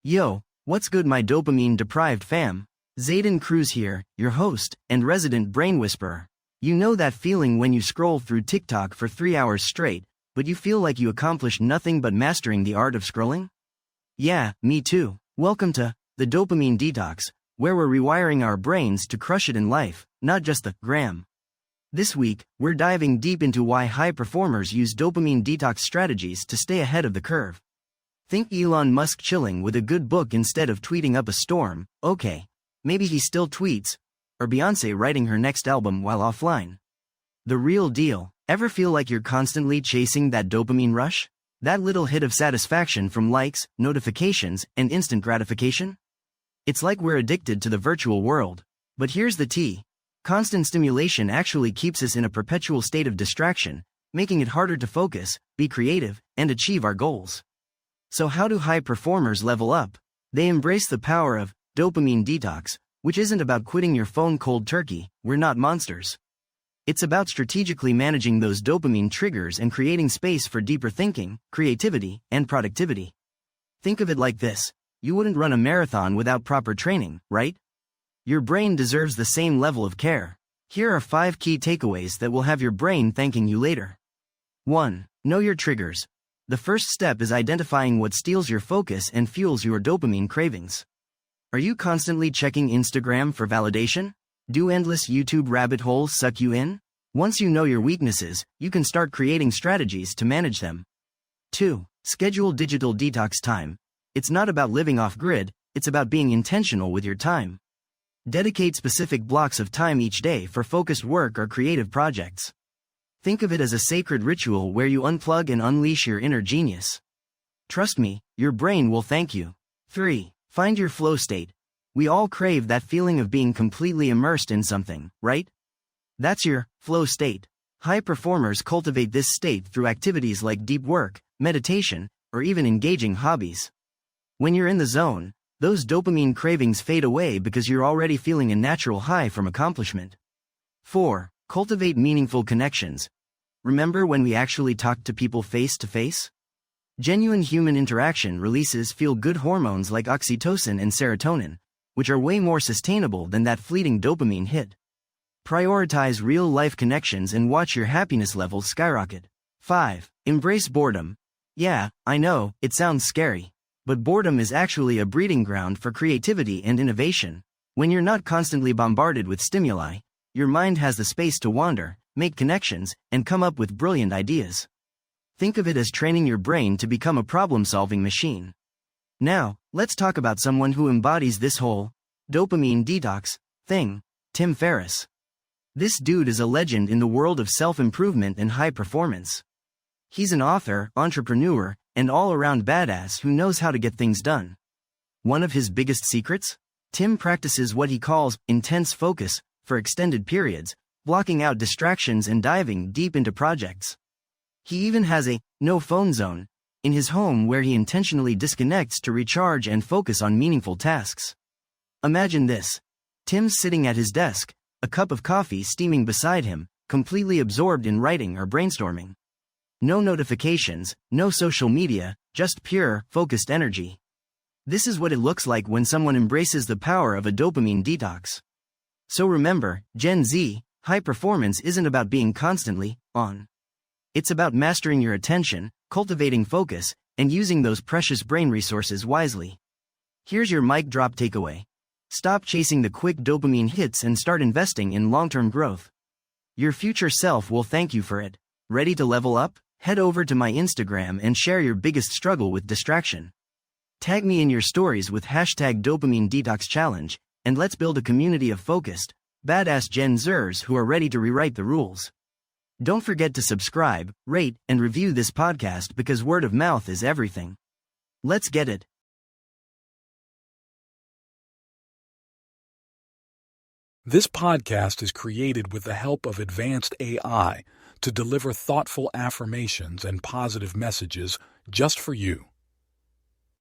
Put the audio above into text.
Yo, what's good my dopamine-deprived fam? Zayden Cruz here, your host and resident brain whisperer. You know that feeling when you scroll through TikTok for 3 hours straight, but you feel like you accomplished nothing but mastering the art of scrolling? Yeah, me too. Welcome to the Dopamine Detox, where we're rewiring our brains to crush it in life, not just the gram. This week, we're diving deep into why high performers use dopamine detox strategies to stay ahead of the curve. Think Elon Musk chilling with a good book instead of tweeting up a storm. Okay, maybe he still tweets, or Beyoncé writing her next album while offline. The real deal. Ever feel like you're constantly chasing that dopamine rush? That little hit of satisfaction from likes, notifications, and instant gratification? It's like we're addicted to the virtual world. But here's the tea. Constant stimulation actually keeps us in a perpetual state of distraction, making it harder to focus, be creative, and achieve our goals. So how do high performers level up? They embrace the power of dopamine detox, which isn't about quitting your phone cold turkey. We're not monsters. It's about strategically managing those dopamine triggers and creating space for deeper thinking, creativity, and productivity. Think of it like this. You wouldn't run a marathon without proper training, right? Your brain deserves the same level of care. Here are 5 key takeaways that will have your brain thanking you later. 1. Know your triggers. The first step is identifying what steals your focus and fuels your dopamine cravings. Are you constantly checking Instagram for validation? Do endless YouTube rabbit holes suck you in? Once you know your weaknesses, you can start creating strategies to manage them. 2. Schedule digital detox time. It's not about living off-grid, it's about being intentional with your time. Dedicate specific blocks of time each day for focused work or creative projects. Think of it as a sacred ritual where you unplug and unleash your inner genius. Trust me, your brain will thank you. 3. Find your flow state. We all crave that feeling of being completely immersed in something, right? That's your flow state. High performers cultivate this state through activities like deep work, meditation, or even engaging hobbies. When you're in the zone, those dopamine cravings fade away because you're already feeling a natural high from accomplishment. 4. Cultivate meaningful connections. Remember when we actually talked to people face to face? Genuine human interaction releases feel-good hormones like oxytocin and serotonin, which are way more sustainable than that fleeting dopamine hit. Prioritize real-life connections and watch your happiness levels skyrocket. 5. Embrace boredom. Yeah, I know, it sounds scary. But boredom is actually a breeding ground for creativity and innovation. When you're not constantly bombarded with stimuli, your mind has the space to wander, make connections, and come up with brilliant ideas. Think of it as training your brain to become a problem-solving machine. Now, let's talk about someone who embodies this whole dopamine detox thing, Tim Ferriss. This dude is a legend in the world of self-improvement and high performance. He's an author, entrepreneur, and all-around badass who knows how to get things done. One of his biggest secrets? Tim practices what he calls intense focus for extended periods, blocking out distractions and diving deep into projects. He even has a no-phone zone in his home where he intentionally disconnects to recharge and focus on meaningful tasks. Imagine this. Tim's sitting at his desk, a cup of coffee steaming beside him, completely absorbed in writing or brainstorming. No notifications, no social media, just pure, focused energy. This is what it looks like when someone embraces the power of a dopamine detox. So remember, Gen Z, high performance isn't about being constantly on. It's about mastering your attention, cultivating focus, and using those precious brain resources wisely. Here's your mic drop takeaway. Stop chasing the quick dopamine hits and start investing in long-term growth. Your future self will thank you for it. Ready to level up? Head over to my Instagram and share your biggest struggle with distraction. Tag me in your stories with hashtag Dopamine Detox Challenge, and let's build a community of focused, badass Gen Zers who are ready to rewrite the rules. Don't forget to subscribe, rate, and review this podcast because word of mouth is everything. Let's get it. This podcast is created with the help of advanced AI to deliver thoughtful affirmations and positive messages just for you.